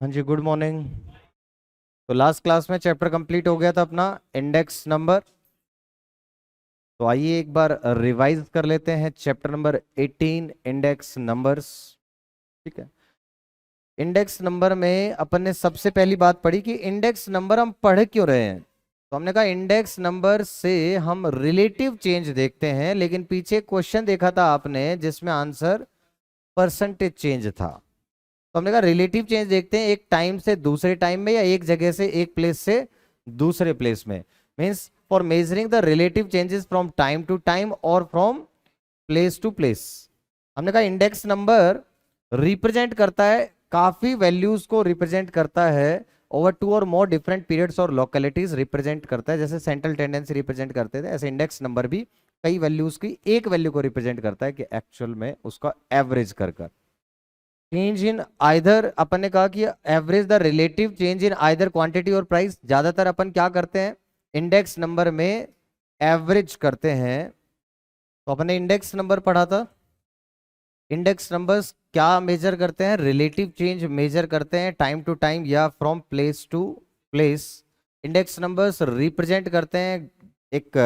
हाँ जी, good morning. तो last class में चैप्टर कंप्लीट हो गया था अपना इंडेक्स नंबर। तो आइए एक बार रिवाइज कर लेते हैं चैप्टर नंबर 18 इंडेक्स नंबर्स। ठीक है। इंडेक्स नंबर में अपन ने सबसे पहली बात पढ़ी कि इंडेक्स नंबर हम पढ़ क्यों रहे हैं। तो हमने कहा इंडेक्स नंबर से हम रिलेटिव चेंज देखते हैं, लेकिन पीछे क्वेश्चन देखा था आपने जिसमें आंसर परसेंटेज चेंज था। तो हमने कहा रिलेटिव चेंज देखते हैं एक टाइम से दूसरे टाइम में, या एक जगह से एक प्लेस से दूसरे प्लेस में। Means for measuring the relative changes from time to time और फ्रॉम प्लेस टू प्लेस। हमने कहा इंडेक्स नंबर रिप्रेजेंट करता है, काफी वैल्यूज को रिप्रेजेंट करता है ओवर टू और मोर डिफरेंट पीरियड्स और लोकेलिटीज रिप्रेजेंट करता है। जैसे सेंट्रल टेंडेंसी रिप्रेजेंट करते थे, ऐसे इंडेक्स नंबर भी कई वैल्यूज की एक वैल्यू को रिप्रेजेंट करता है कि एक्चुअल में उसका एवरेज कर चेंज इन आइदर। अपन ने कहा कि average the relative change in either quantity और प्राइस। ज्यादातर अपन क्या करते हैं इंडेक्स नंबर में, एवरेज करते हैं। तो अपन ने इंडेक्स नंबर पढ़ा था। इंडेक्स नंबर्स क्या मेजर करते हैं? रिलेटिव चेंज मेजर करते हैं टाइम टू टाइम या from place to place. Index numbers represent करते हैं एक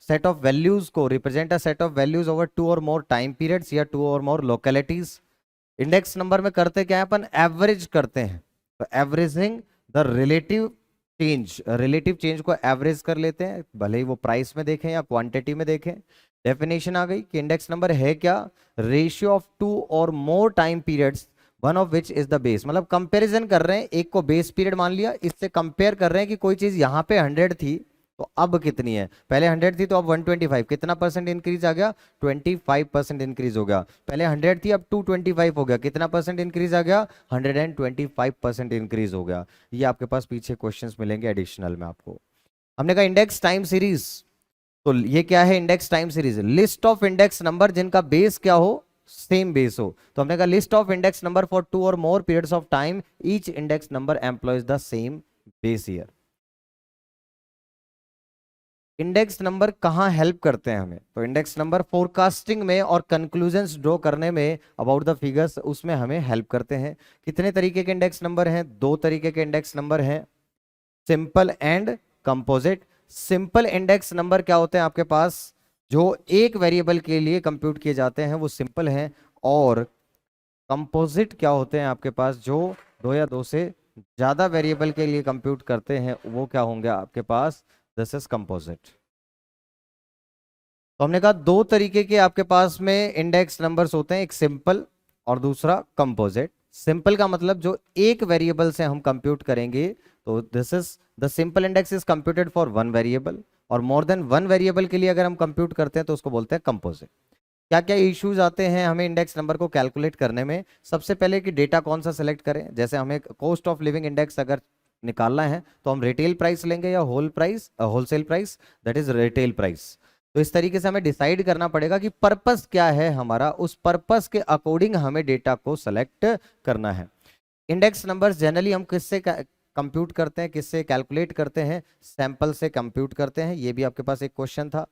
सेट ऑफ वैल्यूज को, represent a set of values over two और मोर टाइम पीरियड्स या टू और मोर लोकेलिटीज। इंडेक्स नंबर में करते क्या है अपन? एवरेज करते हैं। तो एवरेजिंग द रिलेटिव चेंज को एवरेज कर लेते हैं, भले ही वो प्राइस में देखें या क्वांटिटी में देखें। डेफिनेशन आ गई कि इंडेक्स नंबर है क्या? रेशियो ऑफ टू और more time periods, one of which is the base. मतलब कंपैरिजन कर रहे हैं, एक को बेस पीरियड मान लिया, इससे कंपेयर कर रहे हैं कि कोई चीज यहां पे 100 थी तो अब कितनी है। पहले 100 थी तो अब 125, कितना परसेंट इंक्रीज आ गया? 25% इंक्रीज हो गया। पहले 100 थी अब 225 हो गया, कितना परसेंट इंक्रीज आ गया? 125% इंक्रीज हो गया। ये आपके पास पीछे क्वेश्चंस मिलेंगे एडिशनल में आपको। हमने कहा इंडेक्स टाइम सीरीज। तो ये क्या है? Index time series list of index number जिनका बेस क्या हो? सेम बेस हो। तो हमने कहा list of index number for two और more periods of time, each index number employs the same base year. Index number कहाँ हेल्प करते हैं हमें? तो इंडेक्स नंबर फोरकास्टिंग में और कंक्लूजन्स ड्रॉ करने में अबाउट द फिगर्स, उसमें हमें हेल्प करते हैं। कितने तरीके के इंडेक्स नंबर हैं? दो तरीके के इंडेक्स नंबर हैं, simple and composite. Simple index number क्या होते हैं आपके पास? जो एक वेरिएबल के लिए कंप्यूट किए जाते हैं वो सिंपल हैं। और कंपोजिट क्या होते हैं आपके पास? जो दो या दो से ज्यादा वेरिएबल के लिए कंप्यूट करते हैं वो क्या होंगे आपके पास? This is composite. तो हमने कहा दो तरीके के आपके पास में इंडेक्स नंबर्स होते हैं, एक सिंपल और दूसरा कंपोजिट। सिंपल का मतलब जो एक वेरिएबल से हम कंप्यूट करेंगे, तो this is the simple index is computed for one variable. और मोर देन वन वेरिएबल के लिए अगर हम कंप्यूट करते हैं तो उसको बोलते हैं कंपोजिट। क्या क्या इश्यूज आते हैं हमें इंडेक्स नंबर को कैलकुलेट करने में? सबसे पहले कि डेटा कौन सा सेलेक्ट करें। जैसे हमें कॉस्ट ऑफ लिविंग इंडेक्स अगर निकालना है तो हम रिटेल प्राइस लेंगे या wholesale price, that is retail price. तो इस तरीके से हमें डिसाइड करना पड़ेगा कि पर्पस क्या है हमारा, उस पर्पस के अकॉर्डिंग हमें डेटा को सेलेक्ट करना है। इंडेक्स नंबर्स जनरली हम किससे कंप्यूट करते हैं, किससे कैलकुलेट करते हैं? सैंपल से कंप्यूट करते हैं। ये भी आपके पास एक क्वेश्चन था।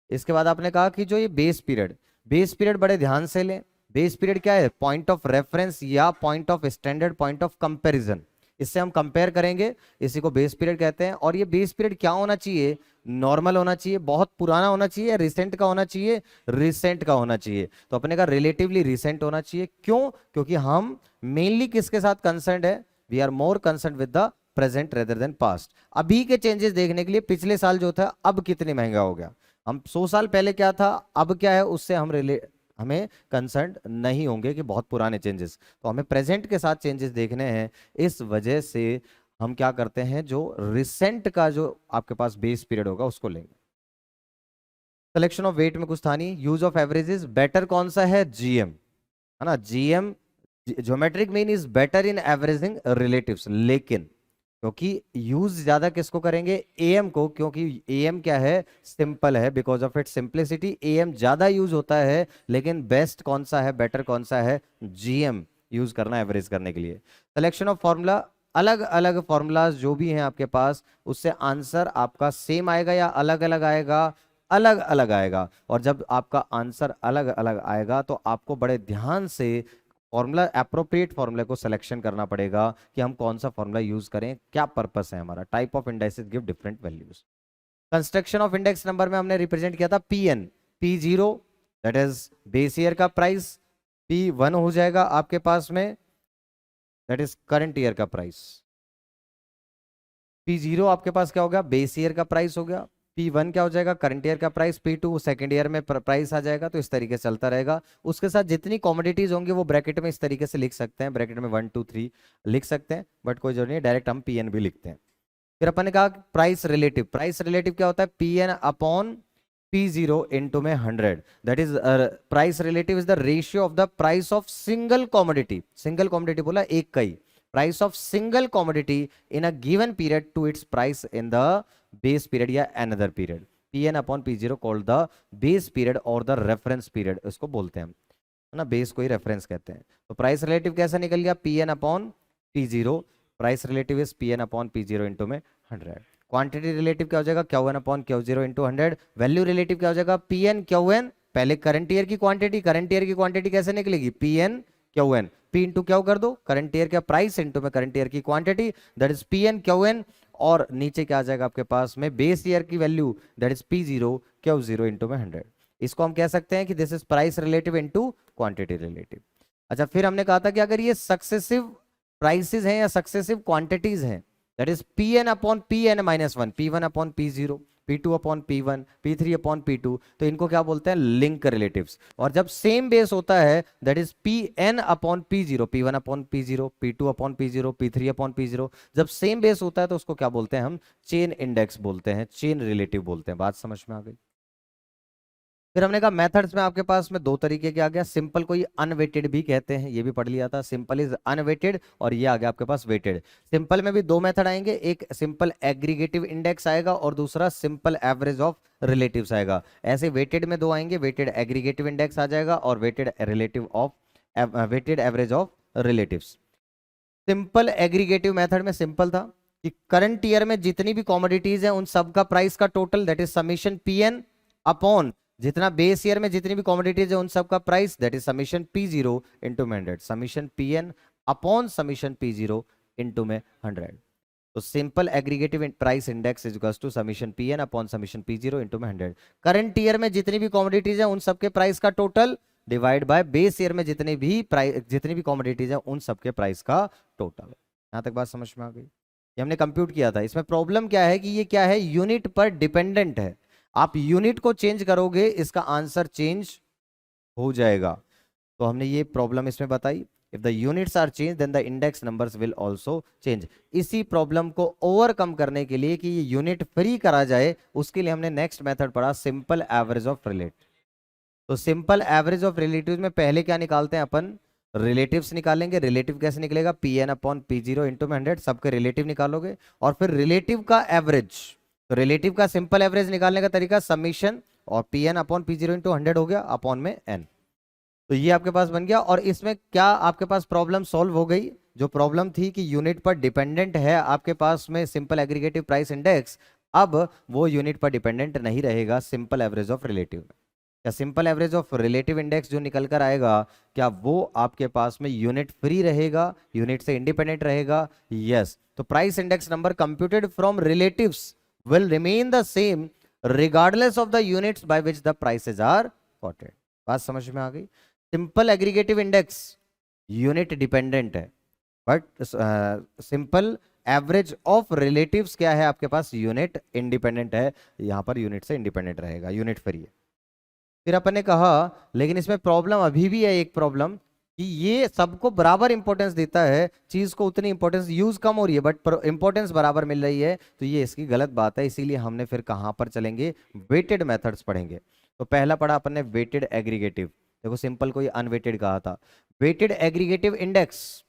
इसके बाद आपने कहा कि जो ये बेस पीरियड बड़े ध्यान से लें। बेस पीरियड क्या है? पॉइंट ऑफ रेफरेंस या point of standard, point of comparison. इससे हम कंपेयर करेंगे, इसी को बेस पीरियड कहते हैं। और ये बेस पीरियड क्या होना चाहिए? नॉर्मल होना चाहिए, बहुत पुराना होना चाहिए, या रिसेंट का होना चाहिए? रिसेंट का होना चाहिए। तो अपने का रिलेटिवली रिसेंट होना चाहिए। क्यों? क्योंकि हम मेनली किसके साथ कंसर्न है? We are more concern with the present rather than past. अभी के चेंजेस देखने के लिए पिछले साल जो था अब कितने महंगा हो गया, हम 100 साल पहले क्या था अब क्या है, उससे हमें कंसर्न नहीं होंगे कि बहुत पुराने चेंजेस। तो हमें प्रेजेंट के साथ चेंजेस देखने हैं। इस वजह से हम क्या करते हैं, जो रिसेंट का जो आपके पास बेस पीरियड होगा उसको लेंगे। कलेक्शन ऑफ वेट में कुछ था नहीं। यूज ऑफ एवरेजेस बेटर कौन सा है? जीएम, है ना। GM geometric mean is better in averaging relatives. लेकिन क्योंकि यूज ज्यादा किसको करेंगे? एएम को, क्योंकि एएम क्या है? सिंपल है। Because of it simplicity am ज्यादा यूज होता है। लेकिन बेस्ट कौन सा है, बेटर कौन सा है? जीएम यूज करना एवरेज करने के लिए। सिलेक्शन ऑफ फॉर्मूला, अलग अलग फॉर्मूलाज जो भी हैं आपके पास, उससे आंसर आपका सेम आएगा या अलग अलग आएगा? अलग अलग आएगा। और जब आपका आंसर अलग अलग आएगा तो आपको बड़े ध्यान से फॉर्मूला, एप्रोप्रिएट फॉर्मूला को सिलेक्शन करना पड़ेगा कि हम कौन सा फॉर्मूला यूज करें, क्या पर्पस है हमारा। Type of indices give different values. Construction of index number में हमने रिप्रेजेंट किया था P N. P0 that is base year का प्राइस, P1 हो जाएगा आपके पास में दैट इज करंट ईयर का प्राइस। P0 आपके पास क्या हो गया, बेस ईयर का प्राइस हो गया। P1 क्या हो जाएगा, करंट ईयर का प्राइस। P2 सेकेंड ईयर में प्राइस आ जाएगा। तो इस तरीके से चलता रहेगा। उसके साथ जितनी कॉमोडिटीज होंगी वो ब्रैकेट में इस तरीके से लिख सकते हैं, ब्रैकेट में 1 2 3 लिख सकते हैं, बट कोई जरूरत नहीं, डायरेक्ट हम PN भी लिखते हैं। फिर अपन ने कहा प्राइस रिलेटिव। प्राइस रिलेटिव क्या होता है, PN अपॉन P0 इंटू में 100, that is price relative is the ratio of the price of single commodity. Single commodity बोला एक का ही, price of single commodity in a given period to its price in the base period या another period. PN upon P0 called the base period और the reference period, इसको बोलते हैं हम, है ना, बेस को ही रेफरेंस कहते हैं। तो प्राइस रिलेटिव कैसा निकल गया, PN upon P0। Price relative is PN upon P0 into में 100। क्वांटिटी रिलेटिव क्या हो जाएगा, Q1 upon Q0 into 100। Value relative क्या हो जाएगा, PN QN। पहले करंट ईयर की क्वांटिटी, करंट ईयर की क्वांटिटी कैसे निकलेगी, PN QN। P into Q कर दो, करंट ईयर का प्राइस इंटू में करंट ईयर की quantity, that is PN QN। और नीचे क्या आ जाएगा आपके पास में, बेस ईयर की value that is P0 Q0 into में 100। इसको हम कह सकते हैं कि this is price relative into quantity relative. अच्छा, फिर हमने कहा था कि अगर ये सक्सेसिव प्राइसेस हैं या सक्सेसिव क्वांटिटीज हैं, that is PN upon PN minus 1, P1 upon P0, P2 upon P1, P3 upon P2, तो इनको क्या बोलते हैं, लिंक रिलेटिव्स। और जब सेम बेस होता है that is PN upon P0, P1 upon P0, P2 upon P0, P3 upon P0, जब सेम बेस होता है तो उसको क्या बोलते हैं हम, चेन इंडेक्स बोलते हैं, चेन रिलेटिव बोलते हैं। बात समझ में आ गई। फिर हमने कहा मेथड्स में आपके पास में दो तरीके के आ गया, सिंपल को ही अनवेटेड भी कहते हैं, ये भी पढ़ लिया था। सिंपल इज अनवेटेड और ये आ गया आपके पास वेटेड। सिंपल में भी दो मेथड आएंगे, एक सिंपल एग्रीगेटिव इंडेक्स आएगा और दूसरा सिंपल एवरेज ऑफ रिलेटिव्स आएगा। ऐसे वेटेड में दो आएंगे, वेटेड एग्रीगेटिव इंडेक्स आ जाएगा और weighted relative of weighted average of relatives. Simple aggregative method में सिंपल था कि करंट ईयर में जितनी भी कॉमोडिटीज हैं उन सब का प्राइस का total that is summation PN upon जितना बेस ईयर में जितनी भी कॉमोडिटीज है उन सब का price that is summation P0 into में 100। Summation PN upon summation P0 into में 100। तो simple aggregative price index is equals to summation PN upon summation P0 into में 100। करंट ईयर में जितनी भी कॉमोडिटीज है उन सब के प्राइस का total divide by base year में जितनी भी कॉमोडिटीज है उन सब के प्राइस का टोटल। यहां तक बात समझ में आ गई। ये हमने कंप्यूट किया था। इसमें प्रॉब्लम क्या है कि ये क्या है, यूनिट पर डिपेंडेंट है। आप यूनिट को चेंज करोगे इसका आंसर चेंज हो जाएगा। तो हमने ये प्रॉब्लम इसमें बताई, if the units are change then the index numbers will also change. इसी प्रॉब्लम को ओवरकम करने के लिए कि ये यूनिट फ्री करा जाए, उसके लिए हमने नेक्स्ट मेथड पढ़ा, सिंपल एवरेज ऑफ रिलेट। तो सिंपल एवरेज ऑफ रिलेटिव्स में पहले क्या निकालते हैं अपन, रिलेटिव्स निकालेंगे। रिलेटिव कैसे निकलेगा, PN अपॉन P0 इंटू में 100, सबके रिलेटिव निकालोगे और फिर रिलेटिव का एवरेज। तो रिलेटिव का सिंपल एवरेज निकालने का तरीका समीशन और PN अपॉन P0 इंटू 100 हो गया अपॉन में N। तो ये आपके पास बन गया। और इसमें क्या आपके पास प्रॉब्लम सॉल्व हो गई। जो प्रॉब्लम थी कि यूनिट पर डिपेंडेंट है आपके पास में सिंपल एग्रीगेटिव प्राइस इंडेक्स, अब वो यूनिट पर डिपेंडेंट नहीं रहेगा सिंपल एवरेज ऑफ रिलेटिव में। क्या simple average of relative index जो निकल कर आएगा, क्या वो आपके पास में यूनिट फ्री रहेगा, यूनिट से इंडिपेंडेंट रहेगा? यस। तो price index number computed from relatives will remain the same regardless of the units by which the prices are quoted। बात समझ में आ गई। Simple aggregative index unit dependent है, but simple average of relatives क्या है आपके पास, यूनिट इंडिपेंडेंट है। यहां पर यूनिट से इंडिपेंडेंट रहेगा, यूनिट फ्री है। फिर अपन ने कहा लेकिन इसमें प्रॉब्लम अभी भी है, एक प्रॉब्लम कि ये सबको बराबर इंपॉर्टेंस देता है, चीज को उतनी इंपॉर्टेंस, यूज कम हो रही है बट इंपॉर्टेंस बराबर मिल रही है, तो ये इसकी गलत बात है। इसीलिए हमने फिर कहां पर चलेंगे, वेटेड मेथड्स पढ़ेंगे। तो पहला पढ़ा अपन ने वेटेड एग्रीगेटिव। देखो सिंपल को ये अनवेटेड कहा था। वेटेड एग्रीगेटिव इंडेक्स,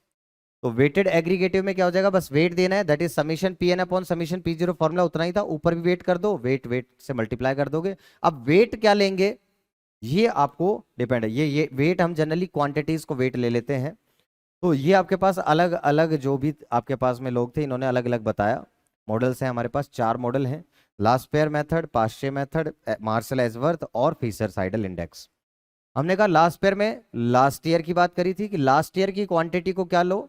तो वेटेड एग्रीगेटिव में क्या हो जाएगा, बस वेट देना है, that is summation PN upon summation P0। Formula उतना ही था, ऊपर भी वेट कर दो, वेट वेट से मल्टीप्लाई कर दोगे। अब वेट क्या लेंगे ये आपको डिपेंड है। ये वेट हम जनरली क्वांटिटीज को वेट ले लेते हैं। तो ये आपके पास अलग अलग जो भी आपके पास में लोग थे इन्होंने अलग अलग बताया। मॉडल्स हैं हमारे पास, 4 मॉडल हैं, Laspeyres method, Paasche method, Marshall Edgeworth और फीसर साइडल इंडेक्स। हमने कहा लास्ट पेयर में लास्ट ईयर की बात करी थी कि लास्ट ईयर की क्वांटिटी को क्या लो,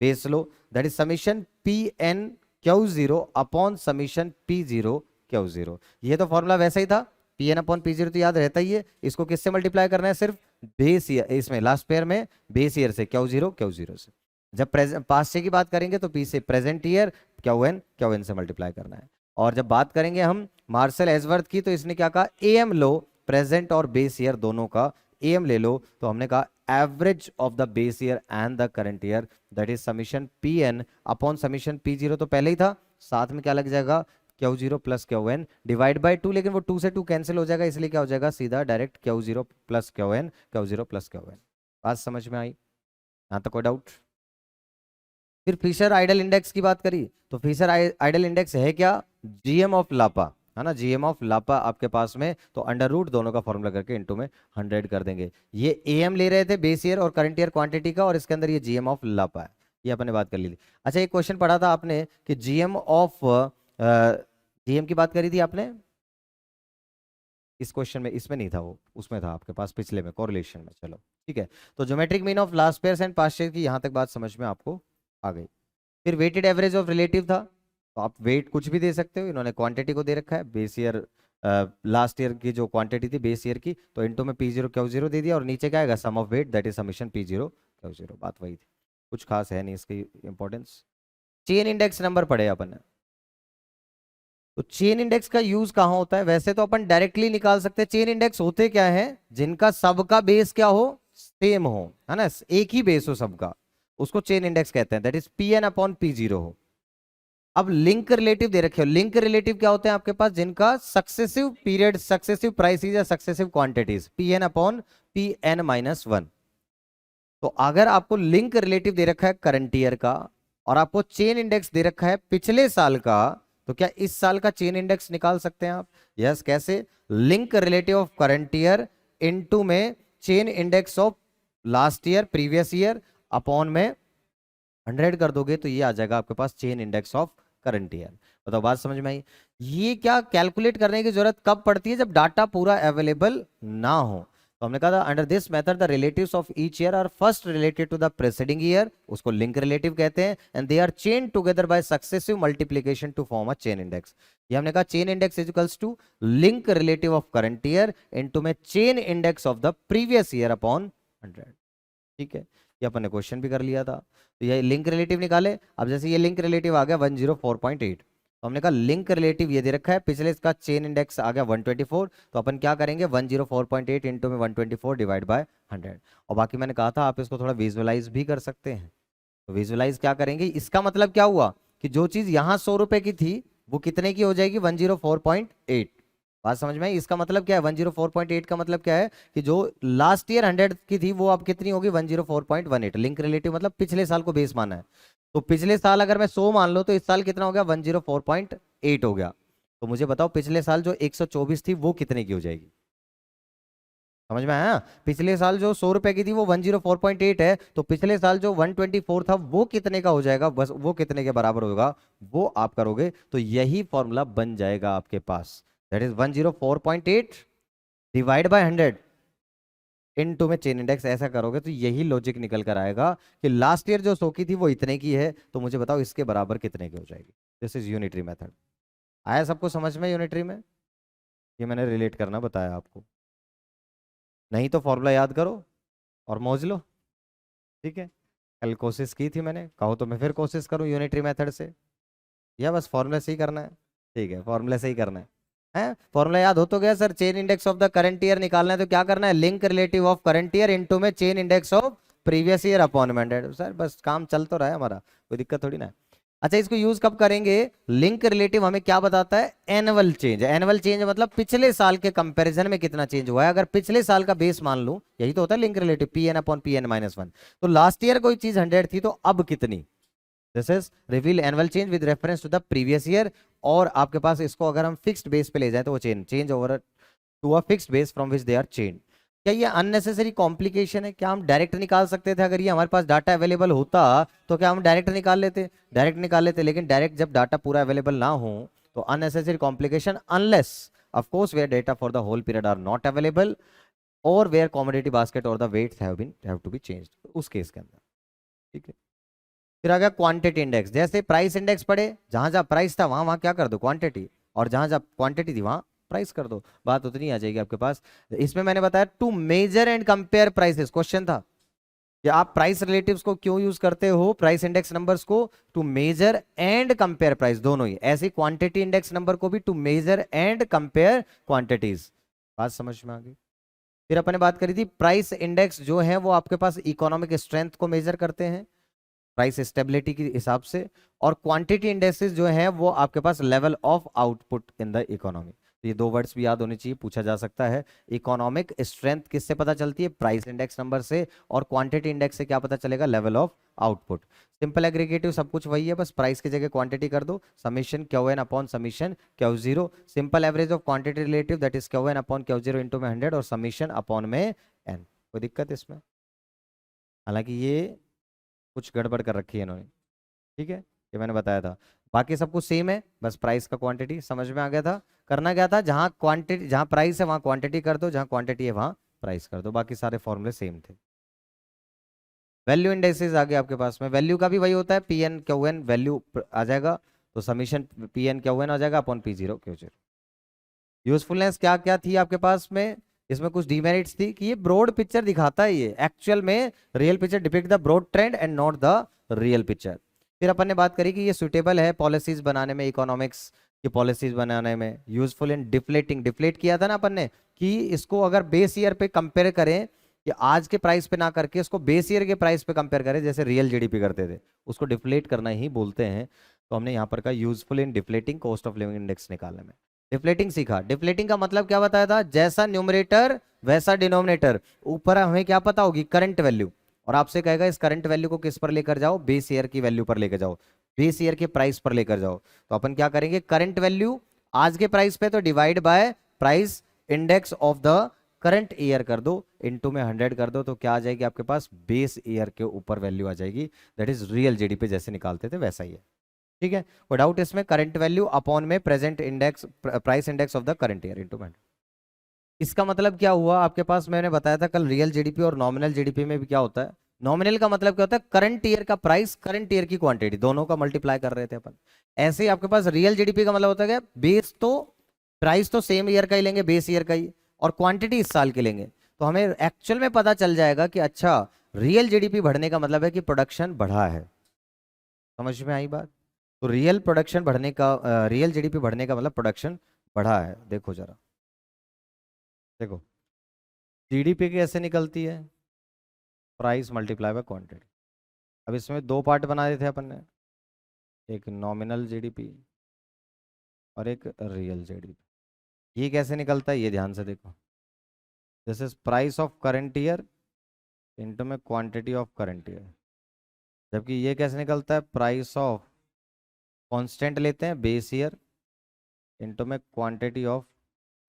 बेस लो, that is summation P N Q zero upon summation P zero Q zero. ये तो फॉर्मूला वैसा ही था, P N upon P zero तो याद रहता ही है। इसको किससे मल्टीप्लाई करना है, सिर्फ बेस ईयर, इसमें लास्ट पेयर में बेस ईयर से क्यू जीरो से। जब पास्ट ईयर की बात करेंगे तो पी से प्रेजेंट ईयर, क्यू एन से मल्टीप्लाई करना है। और जब बात करेंगे हम मार्शल एजवर्थ की, तो इसने क्या कहा, ए एम लो, प्रेजेंट और बेस ईयर दोनों का एम ले लो। तो हमने कहा average of the base year and the current year, that is summation P N upon summation P zero तो पहले ही था, साथ में क्या लग जाएगा, Q zero plus Q N divide by two, लेकिन वो टू से टू कैंसिल हो जाएगा, इसलिए क्या हो जाएगा सीधा direct Q zero plus Q N, Q zero plus Q N. बात समझ में आई, यहाँ तक कोई डाउट? फिर फिशर आइडल इंडेक्स की बात करी, तो फिशर आइडल इंडेक्स है क्या, जीएम ऑफ लापा, है ना, जीएम ऑफ लापा आपके पास में, तो अंडर रूट दोनों का फॉर्मूला करके इनटू में 100 कर देंगे। ये एएम ले रहे थे बेस ईयर और करंट ईयर क्वांटिटी का, और इसके अंदर ये जीएम ऑफ लापा है, ये अपने बात कर ली थी। अच्छा, एक क्वेश्चन पढ़ा था आपने कि जीएम ऑफ, जीएम की बात करी थी आपने इस क्वेश्चन में, इसमें नहीं था वो, उसमें था आपके पास पिछले में, कोरिलेशन में। चलो ठीक है, तो geometric mean of last pairs and past year की यहां तक बात समझ में आपको आ गई। फिर वेटेड एवरेज ऑफ रिलेटिव था, तो आप वेट कुछ भी दे सकते हो, इन्होंने क्वांटिटी को दे रखा है बेस ईयर, लास्ट ईयर की जो क्वांटिटी थी बेस ईयर की, तो इनटू में पी जीरो क्यू जीरो दे दिया, और नीचे क्या आएगा, sum of weight that is summation P zero Q zero. बात वही थी, कुछ खास है नहीं इसकी इंपॉर्टेंस। चेन इंडेक्स नंबर पढ़े अपन ने, तो चेन इंडेक्स का यूज कहां होता है, वैसे तो अपन डायरेक्टली निकाल सकते हैं। चेन इंडेक्स होते क्या है, जिनका सबका बेस क्या हो, सेम हो, है ना, एक ही बेस हो सबका, उसको चेन इंडेक्स कहते हैं, that is P N upon P zero हो। अब लिंक रिलेटिव दे रखे हो, लिंक रिलेटिव क्या होते हैं आपके पास, जिनका सक्सेसिव पीरियड, सक्सेसिव प्राइसेस या successive quantities, P N upon P N minus one. तो अगर आपको लिंक रिलेटिव दे रखा है करंट ईयर का, और आपको चेन इंडेक्स दे रखा है पिछले साल का, तो क्या इस साल का चेन इंडेक्स निकाल सकते हैं आप? यस, कैसे, link relative of current year into में chain index of last year, previous year, upon में 100 कर दोगे, तो ये आ जाएगा आपके पास chain index of current year. बताओ, बात समझ में आई? ये क्या कैलकुलेट करने की जरूरत कब पड़ती है, जब डाटा पूरा अवेलेबल ना हो। तो हमने कहा था under this method the relatives of each year are first related to the preceding year, उसको लिंक रिलेटिव कहते हैं, and they are chain together by successive multiplication to form a chain index. ये हमने कहा chain index is equals to link relative of current year into में chain index of the previous year upon 100। ठीक है, ये अपन ने question भी कर लिया था। तो ये लिंक रिलेटिव निकाले। अब जैसे ये लिंक रिलेटिव आ गया 104.8, तो हमने कहा लिंक रिलेटिव ये दे रखा है, पिछले इसका चेन इंडेक्स आ गया 124, तो अपन क्या करेंगे 104.8 इंटू में 124 डिवाइड बाय 100। और बाकी मैंने कहा था आप इसको थोड़ा विजुअलाइज भी कर सकते हैं। तो विजुअलाइज क्या करेंगे, इसका मतलब क्या हुआ कि जो चीज यहां 100 रुपए की थी वो कितने की हो जाएगी, 104.8। बात समझ में आई? इसका मतलब क्या है, 104.8 का मतलब क्या है कि जो लास्ट ईयर 100 की थी वो अब कितनी होगी, 104.18। लिंक रिलेटिव मतलब पिछले साल को बेस माना है, तो पिछले साल अगर मैं 100 मान लो, तो इस साल कितना हो गया, 104.8 हो गया। तो मुझे बताओ पिछले साल जो 124 थी वो कितने की हो जाएगी? समझ में आया? पिछले साल जो 100 रुपए की थी वो 104.8 है, तो पिछले साल जो 124 था वो कितने का हो जाएगा, बस वो कितने के बराबर होगा वो आप करोगे, तो यही फॉर्मूला बन जाएगा आपके पास, that is 104.8 divide by 100 into में चेन इंडेक्स। ऐसा करोगे तो यही लॉजिक निकल कर आएगा कि लास्ट ईयर जो 100 की थी वो इतने की है, तो मुझे बताओ इसके बराबर कितने की हो जाएगी। This is unitary method. आया सबको समझ में यूनिटरी में? ये मैंने रिलेट करना बताया आपको, नहीं तो फॉर्मूला याद करो और मौज लो। ठीक है, कल कोशिश की थी मैंने, कहो तो मैं फिर कोशिश करूं यूनिटरी मेथड से, या बस फॉर्मूला से ही करना है? ठीक है, फॉर्मूला से ही करना है फॉर्मूला याद हो तो गया sir. Chain index of the current year निकालना है तो क्या करना है, link relative of current year into में chain index of previous year upon 100। Sir बस काम चल तो रहा है हमारा, कोई दिक्कत थोड़ी ना है। अच्छा, इसको यूज कब करेंगे, लिंक रिलेटिव हमें क्या बताता है, एनुअल चेंज। एनुअल चेंज मतलब पिछले साल के कंपैरिजन में कितना चेंज हुआ है, अगर पिछले साल का बेस मान लूं, यही तो होता है link relative, P N upon P N minus one. तो लास्ट ईयर कोई चीज 100 थी तो अब कितनी, this is reveal annual change with reference to the previous year. और आपके पास इसको अगर हम फिक्स्ड बेस पे ले जाए तो वो change over to a fixed base from which they are change. क्या ये अननेसेसरी कॉम्प्लिकेशन है? क्या हम डायरेक्ट निकाल सकते थे, अगर ये हमारे पास डाटा अवेलेबल होता तो क्या हम डायरेक्ट निकाल लेते, डायरेक्ट निकाल लेते, लेकिन डायरेक्ट जब डाटा पूरा अवेलेबल ना हो तो unnecessary complication, unless of course where data for the whole period are not available, और वेयर कॉमोडिटी बास्केट और the weights have to be changed, उस केस के अंदर। ठीक है, फिर आ गया क्वांटिटी इंडेक्स। जैसे प्राइस इंडेक्स पढ़े, जहां जहां प्राइस था वहां वहां क्या कर दो क्वांटिटी, और जहां जहां क्वांटिटी थी वहां प्राइस कर दो, बात उतनी आ जाएगी आपके पास। इसमें मैंने बताया to measure and compare prices, question था कि आप प्राइस रिलेटिव्स को क्यों यूज करते हो, प्राइस इंडेक्स नंबर्स को, to measure and compare price, दोनों ही। ऐसे क्वांटिटी इंडेक्स नंबर को भी to measure and compare quantities. बात समझ में आ गई। फिर अपन ने बात करी थी प्राइस इंडेक्स जो है वो आपके पास इकोनॉमिक स्ट्रेंथ को मेजर करते हैं प्राइस स्टेबिलिटी के हिसाब से, और क्वांटिटी इंडेक्सेस जो है वो आपके पास level of output in the economy. तो ये दो वर्ड्स भी याद होने चाहिए, पूछा जा सकता है। इकोनॉमिक स्ट्रेंथ किससे पता चलती है, प्राइस इंडेक्स नंबर से, और क्वांटिटी इंडेक्स से क्या पता चलेगा, level of output. Simple aggregative सब कुछ वही है, बस प्राइस की जगह क्वांटिटी कर दो, summation Q N upon summation Q zero, simple average of quantity relative that is Q N upon Q zero into में 100, और समीशन अपॉन में एन। कोई दिक्कत इसमें? हालांकि ये कुछ गड़बड़ कर रखी है इन्होंने। ठीक है, ये मैंने बताया था, बाकी सब कुछ सेम है, बस प्राइस का क्वांटिटी समझ में आ गया था। करना क्या था, जहां क्वांटिटी, जहां प्राइस है वहां क्वांटिटी कर दो, जहां क्वांटिटी है वहां प्राइस कर दो, बाकी सारे फॉर्मूले सेम थे। वैल्यू इंडेक्सेस आ गए आपके पास में, वैल्यू का भी वही होता है, P N Q N value आ जाएगा, तो summation P N Q N आ जाएगा upon P zero Q zero. Usefulness क्या क्या थी आपके पास में, इसमें कुछ डिमेरिट्स थी कि ये ब्रॉड पिक्चर दिखाता है, ये एक्चुअल में real picture depict the broad trend and not the real picture. फिर अपन ने बात करी कि ये सुटेबल है पॉलिसीज बनाने में, इकोनॉमिक्स की पॉलिसीज बनाने में। यूजफुल इन डिफ्लेटिंग, डिफ्लेट किया था ना अपन ने, कि इसको अगर बेस ईयर पे कंपेयर करें, कि आज के प्राइस पे ना करके इसको बेस ईयर के प्राइस पे कंपेयर करें, जैसे रियल जीडीपी करते थे, उसको डिफ्लेट करना ही बोलते हैं। तो हमने यहाँ पर का useful in deflating cost of living index निकालने में। डिफ्लेटिंग सीखा, डिफ्लेटिंग का मतलब क्या बताया था, जैसा न्यूमरेटर वैसा डिनोमिनेटर, ऊपर हमें क्या पता होगी करंट वैल्यू, और आपसे कहेगा इस करंट वैल्यू को किस पर लेकर जाओ, बेस ईयर की वैल्यू पर लेकर जाओ, बेस ईयर के प्राइस पर लेकर जाओ। तो अपन क्या करेंगे, करंट वैल्यू आज के प्राइस पे तो divide by price index of the current year कर दो, इनटू में 100 कर दो, तो क्या आ जाएगी आपके पास, बेस ईयर के ऊपर वैल्यू आ जाएगी, दैट इज रियल जीडीपी, जैसे निकालते थे वैसा ही है। ठीक है, कोई डाउट इसमें, करंट वैल्यू अपॉन में present index, price index of the current year into 100। इसका मतलब क्या हुआ आपके पास, मैंने बताया था कल, रियल जीडीपी और नॉमिनल जीडीपी में भी क्या होता है, नॉमिनल का मतलब क्या होता है, करंट ईयर का प्राइस, करंट ईयर की क्वांटिटी, दोनों का मल्टीप्लाई कर रहे थे अपन। ऐसे ही आपके पास रियल जीडीपी का मतलब होता है बेस तो, प्राइस तो सेम ईयर का ही लेंगे, बेस ईयर का ही, और क्वांटिटी इस साल की लेंगे, तो हमें एक्चुअल में पता चल जाएगा कि अच्छा रियल जीडीपी बढ़ने का मतलब है कि प्रोडक्शन बढ़ा है। समझ में आई बात? तो रियल प्रोडक्शन बढ़ने का, रियल जीडीपी बढ़ने का मतलब प्रोडक्शन बढ़ा है। देखो जरा, देखो जीडीपी कैसे निकलती है, प्राइस मल्टीप्लाई बाय क्वांटिटी। अब इसमें दो पार्ट बना देते हैं अपन ने, एक नॉमिनल जीडीपी और एक रियल जीडीपी। ये कैसे निकलता है, ये ध्यान से देखो, this is price of current year into में क्वांटिटी ऑफ करंट ईयर। जबकि ये कैसे निकलता है, प्राइस ऑफ कांस्टेंट लेते हैं बेस ईयर इनटू में क्वांटिटी ऑफ।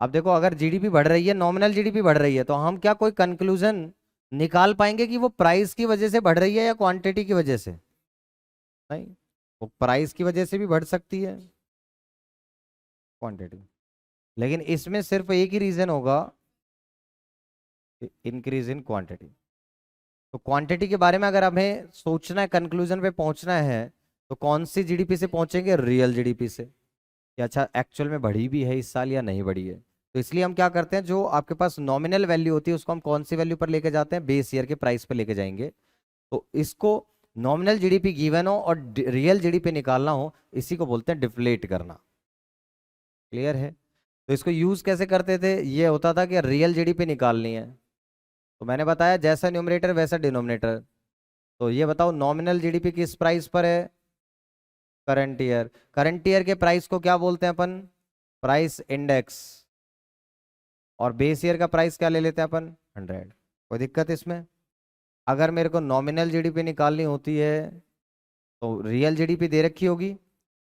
अब देखो, अगर जीडीपी बढ़ रही है, नॉमिनल जीडीपी बढ़ रही है, तो हम क्या कोई कंक्लूजन निकाल पाएंगे कि वो प्राइस की वजह से बढ़ रही है या क्वांटिटी की वजह से? नहीं, वो प्राइस की वजह से भी बढ़ सकती है, क्वांटिटी, लेकिन इसमें सिर्फ एक ही रीजन होगा, इंक्रीज इन क्वांटिटी। तो क्वांटिटी के बारे में अगर हमें सोचना है, कंक्लूजन पे पहुंचना है, तो कौन सी जीडीपी से पहुंचेंगे, रियल जीडीपी से, कि अच्छा एक्चुअल में बढ़ी भी है इस साल या नहीं बढ़ी है। तो इसलिए हम क्या करते हैं, जो आपके पास नॉमिनल वैल्यू होती है उसको हम कौन सी वैल्यू पर लेके जाते हैं, बेस ईयर के प्राइस पर लेके जाएंगे। तो इसको नॉमिनल जीडीपी गिवन हो और रियल जीडीपी निकालना हो, इसी को बोलते हैं डिफ्लेट करना। क्लियर है? तो इसको यूज कैसे करते थे, ये होता था कि रियल जीडीपी निकालनी है, तो मैंने बताया जैसा न्यूमरेटर वैसा डिनोमिनेटर। तो ये बताओ नॉमिनल जीडीपी किस प्राइस पर है, करंट ईयर, करंट ईयर के प्राइस को क्या बोलते हैं अपन, प्राइस इंडेक्स, और बेस ईयर का प्राइस क्या ले लेते हैं अपन, 100। कोई दिक्कत इसमें? अगर मेरे को नॉमिनल जीडीपी निकालनी होती है तो रियल जीडीपी दे रखी होगी,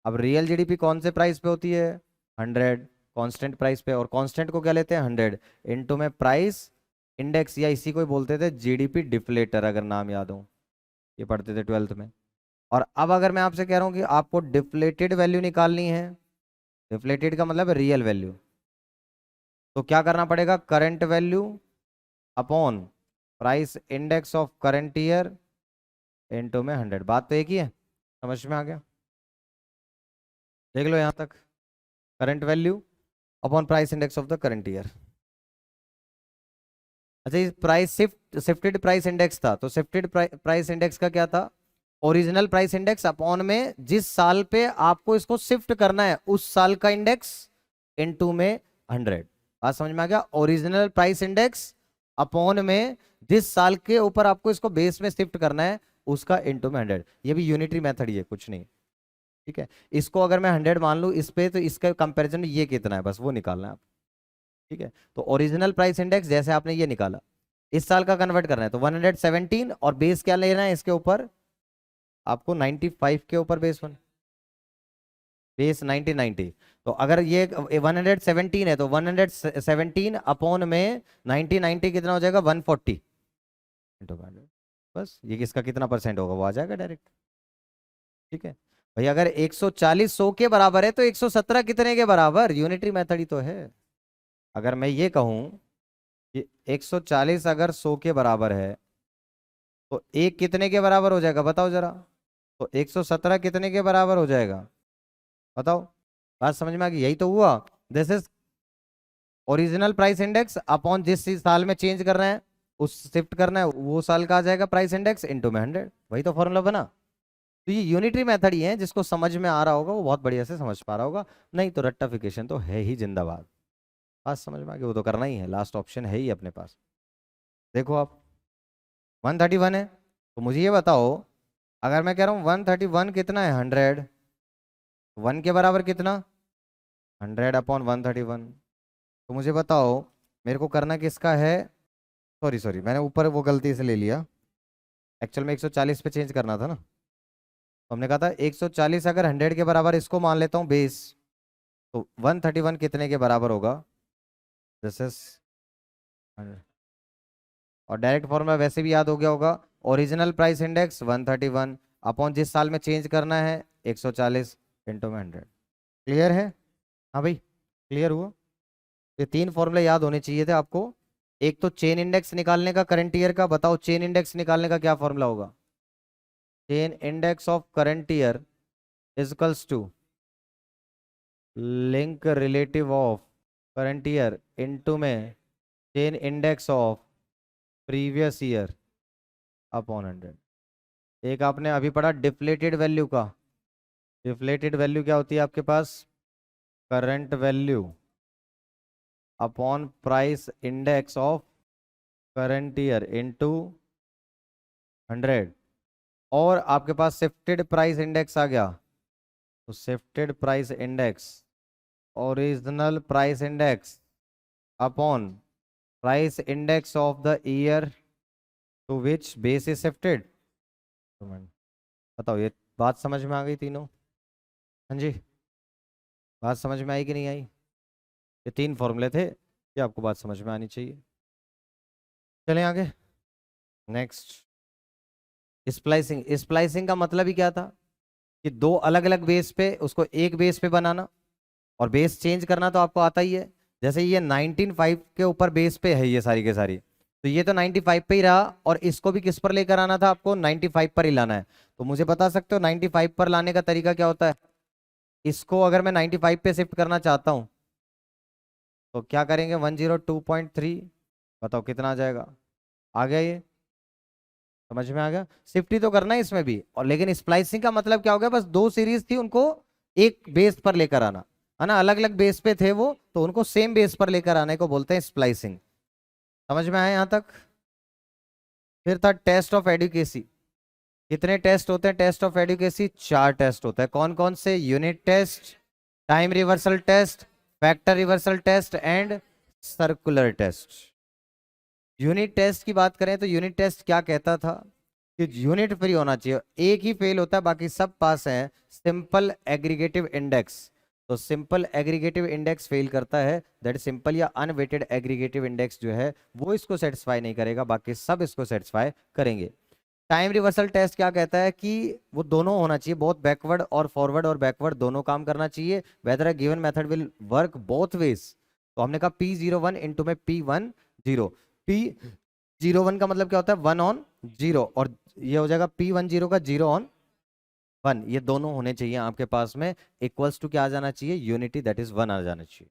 अब रियल जीडीपी कौन से प्राइस पे होती है, 100 कांस्टेंट प्राइस पे, और कांस्टेंट को क्या लेते हैं, 100 इनटू में प्राइस इंडेक्स, या इसी को ही बोलते थे जीडीपी डिफ्लेटर, अगर नाम याद हो, ये पढ़ते थे 12th में। और अब अगर मैं आपसे कह रहा हूँ कि आपको डिफ्लेटेड वैल्यू निकालनी है, डिफ्लेटेड का मतलब रियल वैल्यू, तो क्या करना पड़ेगा, current value upon price index of current year into में 100। बात तो एक ही है, समझ में आ गया? देख लो यहां तक, current value upon price index of the current year. अच्छा, ये प्राइस शिफ्टेड प्राइस इंडेक्स था, तो शिफ्टेड प्राइस इंडेक्स का क्या था? ओरिजिनल प्राइस इंडेक्स अपॉन में जिस साल पे आपको इसको शिफ्ट करना है उस साल का इंडेक्स इनटू में 100। बात समझ में आ गया? ओरिजिनल प्राइस इंडेक्स अपॉन में जिस साल के ऊपर आपको इसको बेस में शिफ्ट करना है उसका इनटू में 100। ये भी यूनिटरी मेथड ही है, कुछ नहीं। ठीक है, इसको अगर मैं 100 मान लूं इस पे, तो इसका कंपैरिजन में ये कितना है बस वो निकालना है आप। ठीक है, तो ओरिजिनल प्राइस इंडेक्स जैसे आपने ये निकाला, इस साल का कन्वर्ट करना है तो 117, और बेस क्या लेना है इसके ऊपर? आपको 95 के ऊपर बेस 1990। तो अगर ये 117 है तो 117 अपॉन में 1990 कितना हो जाएगा? 140 इंटू 100। बस ये किसका कितना परसेंट होगा वो आ जाएगा डायरेक्ट। ठीक है भाई, अगर 140 100 के बराबर है तो 117 कितने के बराबर? यूनिटरी मेथड ही तो है। अगर मैं ये कहूं कि 140 अगर 100 के बराबर है तो एक कितने के बराबर हो जाएगा बताओ जरा? तो 117 कितने के बराबर हो जाएगा बताओ? बात समझ में आ गई? यही तो हुआ। This is original price index upon जिस साल में चेंज कर रहे हैं उस शिफ्ट करना है वो साल का आ जाएगा प्राइस इंडेक्स इनटू में 100। वही तो फॉर्मूला बना। तो ये यूनिटरी मेथड ही है, जिसको समझ में आ रहा होगा वो बहुत बढ़िया से समझ पा रहा होगा, नहीं तो रट्टाफिकेशन तो है ही जिंदाबाद। बात समझ में आ गई? वो तो करना ही है, लास्ट ऑप्शन है ही अपने पास। देखो आप 131 है, तो मुझे ये बताओ, अगर मैं कह रहा हूँ 131 कितना है? 100। 1 के बराबर कितना? 100 अपॉन 131। तो मुझे बताओ मेरे को करना किसका है? सॉरी सॉरी, मैंने ऊपर वो गलती से ले लिया, एक्चुअल में 140 पे चेंज करना था ना। तो हमने कहा था 140 अगर 100 के बराबर इसको मान लेता हूँ बेस, तो 131 कितने के बराबर होगा? दिस इज, और डायरेक्ट फॉर्मूला वैसे भी याद हो गया होगा, ओरिजिनल प्राइस इंडेक्स 131 अपॉन जिस साल में चेंज करना है 140 इंटू में 100। क्लियर है? हाँ भाई, क्लियर हुआ? ये तीन फॉर्मूले याद होने चाहिए थे आपको। एक तो चेन इंडेक्स निकालने का करंट ईयर का, बताओ चेन इंडेक्स निकालने का क्या फॉर्मूला होगा? Chain index of current year equals to link relative of current year into में chain index of previous year upon 100। एक आपने अभी पढ़ा डिफ्लेटेड वैल्यू का। डिफ्लेटेड वैल्यू क्या होती है आपके पास? Current value upon price index of current year into 100। और आपके पास शिफ्टेड प्राइस इंडेक्स आ गया, तो shifted price index original price index upon price index of the year to which base is shifted. बताओ ये बात समझ में आ गई तीनों? हाँ जी, बात समझ में आई कि नहीं आई? ये तीन फॉर्मूले थे, ये आपको बात समझ में आनी चाहिए। चलें आगे, नेक्स्ट स्प्लाइसिंग। स्प्लाइसिंग का मतलब ही क्या था कि दो अलग अलग बेस पे उसको एक बेस पे बनाना, और बेस चेंज करना तो आपको आता ही है। जैसे ये 195 के ऊपर बेस पे है ये सारी के सारी, तो ये तो 95 पे ही रहा, और इसको भी किस पर लेकर आना था आपको? 95 पर ही लाना है। तो मुझे बता सकते हो 95 पर लाने का तरीका क्या होता है? इसको अगर मैं 95 पे शिफ्ट करना चाहता हूं तो क्या करेंगे? 102.3, बताओ कितना आ जाएगा? आ गया? ये समझ में आ गया? शिफ्ट ही तो करना है इसमें भी। और लेकिन स्प्लाइसिंग का मतलब क्या हो गया? बस दो सीरीज थी, उनको एक बेस पर लेकर आना है ना, अलग अलग बेस पे थे वो, तो उनको सेम बेस पर लेकर आने को बोलते हैं स्प्लाइसिंग। समझ में आया यहां तक? फिर था टेस्ट ऑफ एडुकेसी। कितने टेस्ट होते हैं टेस्ट ऑफ एडुकेसी? 4 टेस्ट होता है। कौन कौन से? Unit test, time reversal test, factor reversal test and circular test. Unit test की बात करें तो यूनिट टेस्ट क्या कहता था कि यूनिट फ्री होना चाहिए, एक ही फेल होता है बाकी सब पास है, सिंपल एग्रीगेटिव इंडेक्स। तो सिंपल एग्रीगेटिव इंडेक्स फेल करता है, दैट सिंपल या अनवेटेड एग्रीगेटिव इंडेक्स जो है वो इसको सेटिस्फाई नहीं करेगा, बाकी सब इसको सेटिस्फाई करेंगे। टाइम रिवर्सल टेस्ट क्या कहता है कि वो दोनों होना चाहिए, बोथ बैकवर्ड और फॉरवर्ड और बैकवर्ड दोनों काम करना चाहिए, weather a given method will work both ways. तो हमने कहा P01 इंटू में P10, P 0 1 का मतलब क्या होता है 1 on 0, और ये हो जाएगा P10 का 0 on 1, ये दोनों होने चाहिए आपके पास में, इक्वल्स टू क्या आ जाना चाहिए, यूनिटी, दैट इज 1 आ जाना चाहिए।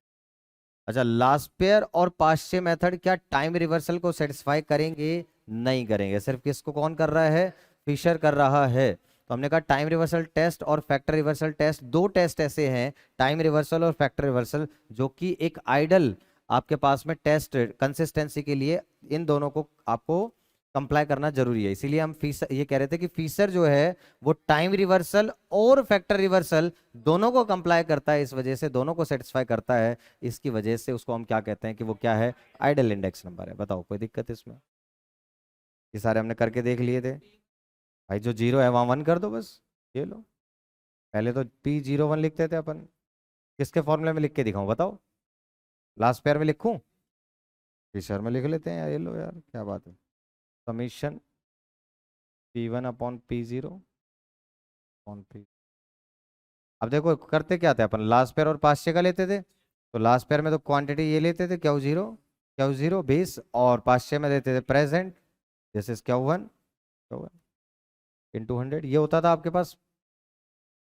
अच्छा, लास्ट पेयर और पास्चे मेथड क्या टाइम रिवर्सल को सेटिस्फाई करेंगे? नहीं करेंगे। सिर्फ किसको कौन कर रहा है, फिशर कर रहा है। तो हमने कहा टाइम रिवर्सल टेस्ट और फैक्टर रिवर्सल टेस्ट, दो टेस्ट ऐसे हैं, टाइम रिवर्सल और फैक्टर रिवर्सल, जो कि एक आइडल आपके पास में टेस्ट कंसिस्टेंसी के लिए इन दोनों को आपको कंप्लाई करना जरूरी है। इसीलिए हम फीसर ये कह रहे थे कि फीसर जो है वो टाइम रिवर्सल और फैक्टर रिवर्सल दोनों को कंप्लाई करता है, इस वजह से दोनों को सेटिस्फाई करता है, इसकी वजह से उसको हम क्या कहते हैं कि वो क्या है, आइडल इंडेक्स नंबर है। बताओ कोई दिक्कत है इसमें? ये सारे हमने करके देख लिए थे भाई, जो 0 है वहां 1 कर दो बस, ये लो। पहले तो P01 लिखते थे अपन, किसके फॉर्मूले में लिख के दिखाऊं बताओ? लास्ट पेयर में लिखूं? फिशर में लिख लेते हैं यार, ये लो यार, क्या बात है। Summation P1 upon P0 upon P। अब देखो करते क्या थे अपन, लास्ट पेयर और पास्चे का लेते थे, तो लास्ट पेयर में तो क्वांटिटी ये लेते थे Q0 बेस, और पास्चे में लेते थे present, this is Q1 into 100, ये होता था आपके पास।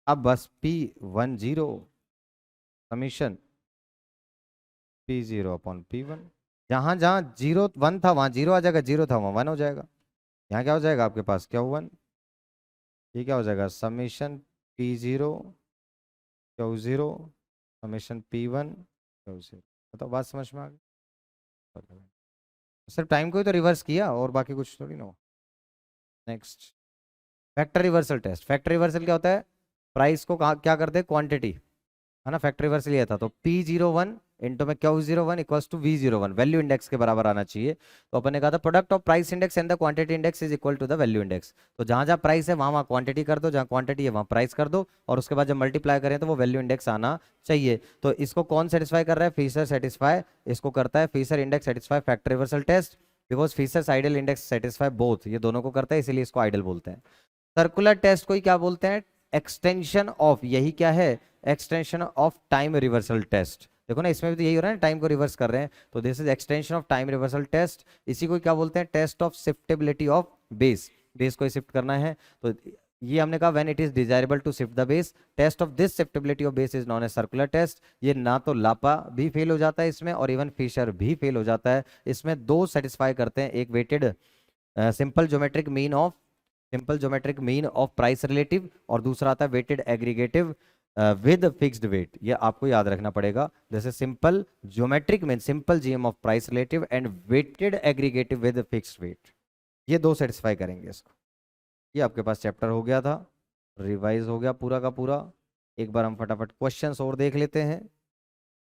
अब बस P10 summation P0 upon P1, जहां जहां 0 1 था वहां 0 आ जाएगा, 0 था वहां 1 हो जाएगा। यहाँ क्या हो जाएगा आपके पास Q1, ये क्या हो जाएगा summation P0 Q0 summation P1 Q0। बताओ बात समझ में आ गई? सिर्फ टाइम को ही तो रिवर्स किया, और बाकी कुछ थोड़ी ना हो। Next, factor reversal test. Factor reversal क्या होता है, प्राइस को क्या करते हैं, क्वांटिटी, है ना, फैक्टर रिवर्सल लिया था, तो P01 इंटू में Q01 equals to V01, value index के बराबर आना चाहिए। तो अपन ने कहा था product of price index and the quantity index is equal to the value index. तो जहां जहां प्राइस है वहां वहां क्वांटिटी कर दो, जहां क्वांटिटी है वहां प्राइस कर दो, और उसके बाद जब मल्टीप्लाई करें तो वो वैल्यू इंडेक्स आना चाहिए। तो इसको कौन सेटिस्फाई कर रहा है, फीसर सेटिस्फाई इसको करता है, Fisher index satisfy factor reversal test, because Fisher ideal index satisfy both, ये दोनों को करता है, इसीलिए इसको आइडल बोलते हैं। सर्कुलर टेस्ट को ही क्या बोलते हैं, एक्सटेंशन ऑफ, यही क्या है, extension of time reversal test. देखो ना इसमें भी तो यही हो रहा है, टाइम को रिवर्स कर रहे हैं, तो this is extension of time reversal test. इसी को क्या बोलते हैं, test of shiftability of base, base को शिफ्ट करना है। तो ये हमने कहा when it is desirable to shift the base, test of this shiftability of base is known as circular test. ये ना तो लापा भी फेल हो जाता है इसमें, और इवन फिशर भी फेल हो जाता है इसमें। दो सेटिस्फाई करते हैं, एक weighted simple geometric mean of price relative, और दूसरा आता है weighted aggregative with fixed weight. ये आपको याद रखना पड़ेगा, जैसे simple geometric mean simple GM of price relative and weighted aggregative with fixed weight, ये दो सेटिस्फाई करेंगे इसको। ये आपके पास चैप्टर हो गया था, रिवाइज हो गया पूरा का पूरा। एक बार हम फटाफट क्वेश्चंस और देख लेते हैं।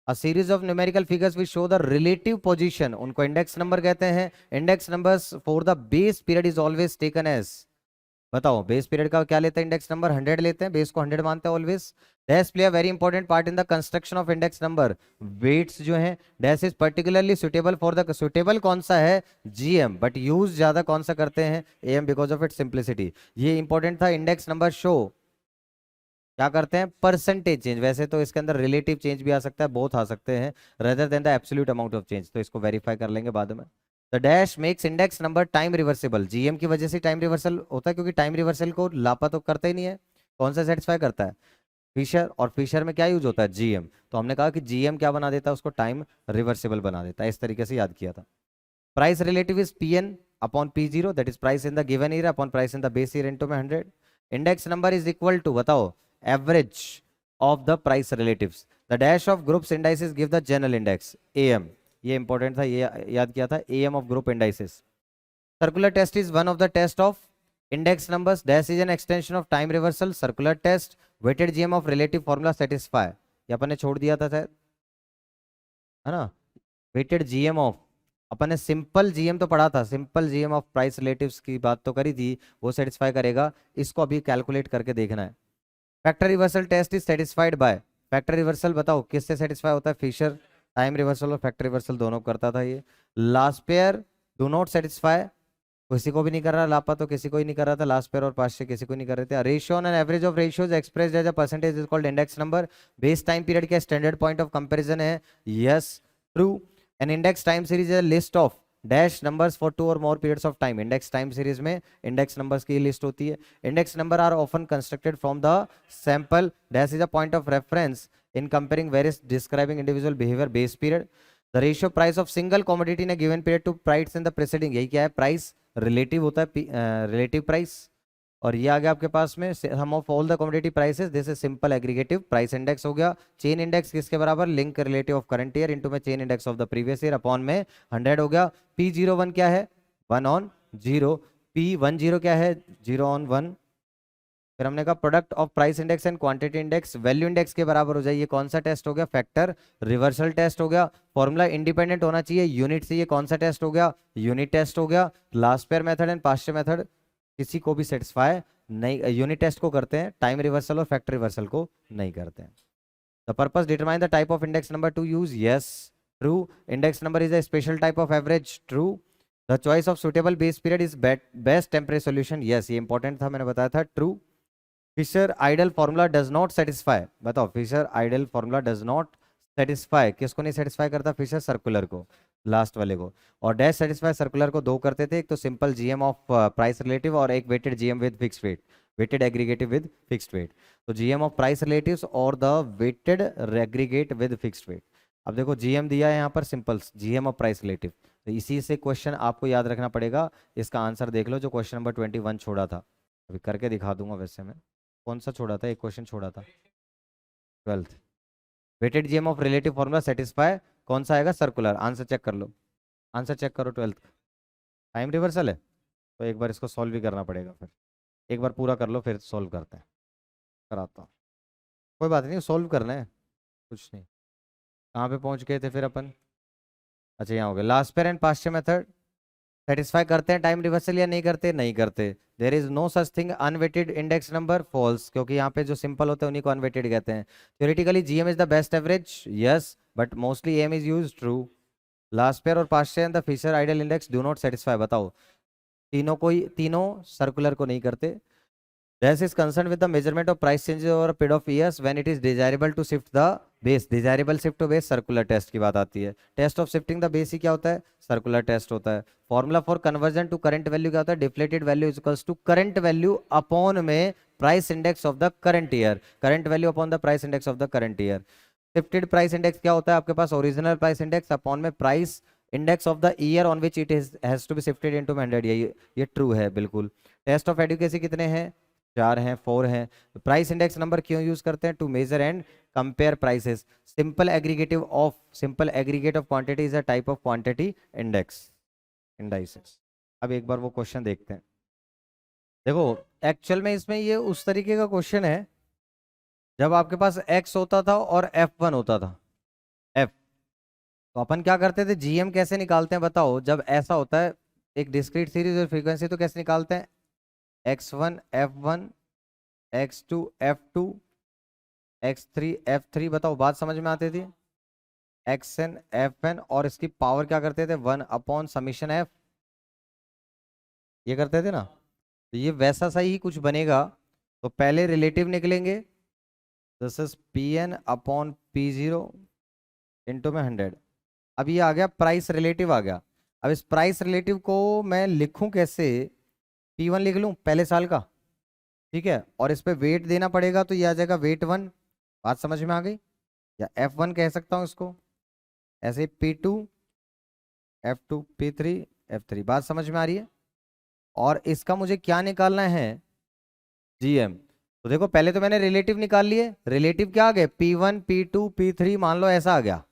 A series of numerical figures which show the relative position, उनको इंडेक्स नंबर कहते हैं। Index numbers for the base period is always taken as, बताओ बेस पीरियड का क्या लेते हैं इंडेक्स नंबर, 100 लेते हैं, बेस को 100 मानते हैं always. Dash play a very important part in the construction of index number, weights जो हैं, dash is particularly suitable for the, suitable कौन सा है, जीएम, बट यूज ज्यादा कौन सा करते हैं, am, because of its simplicity. ये इंपॉर्टेंट था। इंडेक्स नंबर शो क्या करते हैं, परसेंटेज चेंज, वैसे तो इसके अंदर रिलेटिव चेंज भी आ सकता है, बहुत आ सकते हैं, rather than the absolute amount of change, तो इसको वेरीफाई कर लेंगे बाद में। The dash makes index number time reversible, GM की वजह से टाइम रिवर्सल होता है, क्योंकि टाइम रिवर्सल को लापा तो करता ही नहीं है, कौन सा सेटिस्फाई करता है, फिशर, और फिशर में क्या यूज होता है, जीएम। तो हमने कहा कि जीएम क्या बना देता है, उसको टाइम रिवर्सिबल बना देता है, इस तरीके से याद किया था। Price relative is PN upon P0, that is price in the given year upon price in the base year into में 100। Index number is equal to, बताओ, average of the price relatives. The dash of groups indices give the general index AM, ये important था, ये याद किया था, AM of group indices. Circular test is one of the test of index numbers, dash is an extension of time reversal, circular test, weighted GM of relative formula satisfy, ये अपन ने छोड़ दिया था शायद, है ना, वेटेड जीएम ऑफ, अपन ने सिंपल जीएम तो पढ़ा था, simple GM of price relatives की बात तो करी थी, वो सेटिस्फाई करेगा, इसको अभी कैलकुलेट करके देखना है। Factor reversal test is satisfied by, factor reversal बताओ किससे सेटिस्फाई होता है, फिशर, टाइम रिवर्सल और फैक्टर रिवर्सल दोनों करता था ये। Last pair do not satisfy, किसी को भी नहीं कर रहा, लापा तो किसी को ही नहीं कर रहा था, लास्ट पेयर और पास्चे किसी को नहीं कर रहे थे। Ratio and average of ratios expressed as a percentage is called index number. Base time period का स्टैंडर्ड पॉइंट ऑफ कंपैरिजन है, yes true. An index time series is a list of dash numbers for 2 और more periods of time. Index time series में index numbers की list होती है। Index number are often constructed from the sample, dash is a point of reference in comparing various describing individual behaviour base period. The ratio price of single commodity in a given period to price in the preceding, यही क्या है, price relative होता है, relative price. और ये आ गया आपके पास में sum of all the commodity prices, this is simple aggregative price index हो गया। चेन इंडेक्स किसके बराबर, link relative of current year into में chain index of the previous year upon में 100 हो गया। P01 क्या है, 1/0। P10 क्या है, 0/1। फिर हमने कहा product of price index and quantity index value index के बराबर हो जाए, ये कौन सा टेस्ट हो गया, फैक्टर रिवर्सल टेस्ट हो गया। फॉर्मूला इंडिपेंडेंट होना चाहिए यूनिट से, ये कौन सा टेस्ट हो गया, यूनिट टेस्ट हो गया। Last pair method and past pair method किसी को भी सेटिस्फाई नहीं, यूनिट टेस्ट को करते हैं, टाइम रिवर्सल और फैक्टर रिवर्सल को नहीं करते हैं। The purpose determine the type of index number to use, yes true. Index number is a special type of average, true. The choice of suitable base period is best temporary solution, yes ये important था, मैंने बताया था, true. Fisher ideal formula does not satisfy, बताओ Fisher ideal formula does not satisfy, किसको नहीं satisfy करता, Fisher circular को, लास्ट वाले को। और डैश सेटिस्फाई सर्कुलर को दो करते थे, एक तो simple GM of price relative और एक weighted GM with fixed weight, weighted aggregative with fixed weight. तो जीएम ऑफ प्राइस रिलेटिव्स और the weighted aggregate with fixed weight. अब देखो जीएम दिया है यहाँ पर simple GM of price relative, तो इसी से क्वेश्चन आपको याद रखना पड़ेगा। इसका आंसर देख लो जो क्वेश्चन नंबर 21 छोड़ा था, अभी करके दिखा दूंगा। वैसे मैं कौन सा छोड़ा था, एक क्वेश्चन छोड़ा था 12th, weighted GM of relative formula satisfy, कौन सा आएगा, सर्कुलर। आंसर चेक कर लो, आंसर चेक करो 12th का, टाइम रिवर्सल है, तो एक बार इसको सॉल्व भी करना पड़ेगा, फिर एक बार पूरा कर लो फिर सॉल्व करते हैं, कराता हूँ। कोई बात नहीं, सॉल्व करना है, कुछ नहीं। कहाँ पे पहुँच गए थे फिर अपन, अच्छा यहाँ हो गया। Last pair and past pair method satisfy करते हैं टाइम रिवर्सल या नहीं करते, नहीं करते। There is no such thing unweighted index number, false, क्योंकि यहाँ पे जो सिंपल होते हैं उन्हीं को अनवेटेड कहते हैं। Theoretically GM is the best average, yes, but mostly M is use, true. Laspeyres और पास्ट पेयर and the Fisher ideal index do not satisfy, बताओ, तीनों को ही, तीनों सर्कुलर को नहीं करते। This is concerned with the measurement of price changes over a period of years when it is desirable to shift the base, desirable shift to base circular test की बात आती है। Test of shifting the base ही क्या होता है, circular test होता है। Formula for conversion to current value क्या होता है, deflated value is equals to current value upon में price index of the current year, current value upon the price index of the current year. Shifted price index क्या होता है आपके पास, original price index upon में price index of the year on which it has to be shifted into 100, ये true है बिल्कुल। Test of adequacy कितने हैं, 4 हैं, 4 हैं। प्राइस इंडेक्स नंबर क्यों यूज करते हैं, to measure and compare prices. Simple aggregative of, simple aggregate of quantity is a type of quantity index, indices. अब एक बार वो क्वेश्चन देखते हैं। देखो एक्चुअल में इसमें ये उस तरीके का क्वेश्चन है जब आपके पास x होता था और f1 होता था, f, तो अपन क्या करते थे, जीएम कैसे निकालते हैं बताओ, जब ऐसा होता है एक डिस्क्रीट सीरीज और फ्रीक्वेंसी, तो कैसे निकालते हैं, x1 f1, x2 f2, x3 f3, बताओ बात समझ में आती थी, xn fn, और इसकी पावर क्या करते थे, 1/समीशन f, ये करते थे ना। तो ये वैसा सा ही कुछ बनेगा। तो पहले रिलेटिव निकलेंगे, दिस इज Pn/P0 इंटू में 100। अब ये आ गया प्राइस रिलेटिव आ गया। अब इस प्राइस रिलेटिव को मैं लिखूं कैसे, P1 लिख लूं पहले साल का, ठीक है, और इस पे वेट देना पड़ेगा, तो ये आ जाएगा वेट 1, बात समझ में आ गई, या F1 कह सकता हूं इसको, ऐसे P2 F2 P3 F3, बात समझ में आ रही है। और इसका मुझे क्या निकालना है, जीएम। तो देखो पहले तो मैंने रिलेटिव निकाल लिए, रिलेटिव क्या आ गए, P1 P2 P3 मान लो ऐसा आ गया।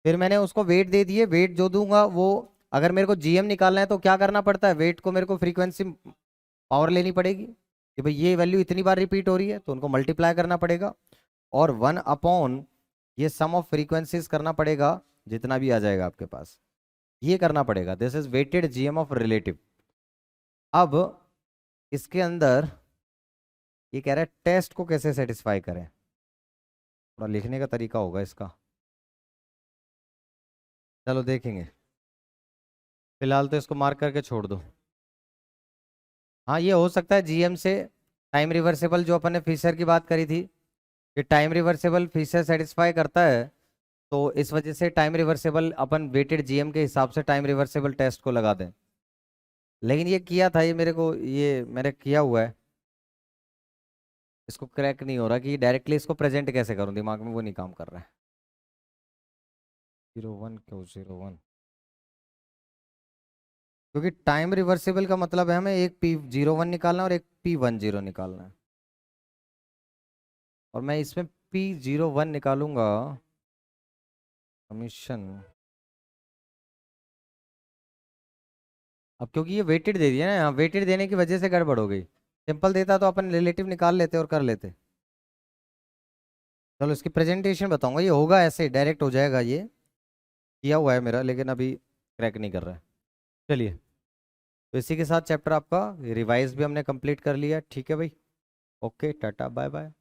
फिर मैंने उसको वेट दे दिए, वेट जो दूंगा वो, अगर मेरे को जीएम निकालना है तो क्या करना पड़ता है, वेट को मेरे को फ्रीक्वेंसी पावर लेनी पड़ेगी कि भाई ये वैल्यू इतनी बार रिपीट हो रही है, तो उनको मल्टीप्लाई करना पड़ेगा, और 1/ ये सम ऑफ फ्रीक्वेंसीज करना पड़ेगा, जितना भी आ जाएगा आपके पास, ये करना पड़ेगा। This is weighted GM of relative. अब इसके अंदर ये कह रहा है टेस्ट को कैसे सेटिस्फाई करें, थोड़ा लिखने का तरीका होगा इसका, चलो देखेंगे, फिलहाल तो इसको मार्क करके छोड़ दो। हाँ ये हो सकता है जीएम से टाइम रिवर्सेबल, जो अपन ने फीचर की बात करी थी कि टाइम रिवर्सेबल फीचर सेटिस्फाई करता है, तो इस वजह से टाइम रिवर्सेबल अपन वेटेड जीएम के हिसाब से टाइम रिवर्सेबल टेस्ट को लगा दें। लेकिन ये किया था, ये मेरे को, ये मैंने किया हुआ है, इसको क्रैक नहीं हो रहा कि डायरेक्टली इसको प्रेजेंट कैसे करूं, दिमाग में वो नहीं काम कर रहा है। 01 क्यों 01? क्योंकि टाइम रिवर्सिबल का मतलब है हमें एक P01 निकालना है और एक P10 निकालना है, और मैं इसमें P01 निकालूंगा कमीशन। अब क्योंकि ये वेटेड दे दिया ना, यहाँ वेटेड देने की वजह से गड़बड़ हो गई। सिंपल देता तो अपन रिलेटिव निकाल लेते और कर लेते। चलो इसकी प्रेजेंटेशन बताऊंगा, ये होगा ऐसे डायरेक्ट हो जाएगा, ये किया हुआ है मेरा, लेकिन अभी क्रैक नहीं कर रहा है। चलिए, तो इसी के साथ चैप्टर आपका रिवाइज भी हमने कंप्लीट कर लिया। ठीक है भाई, ओके टाटा बाय बाय।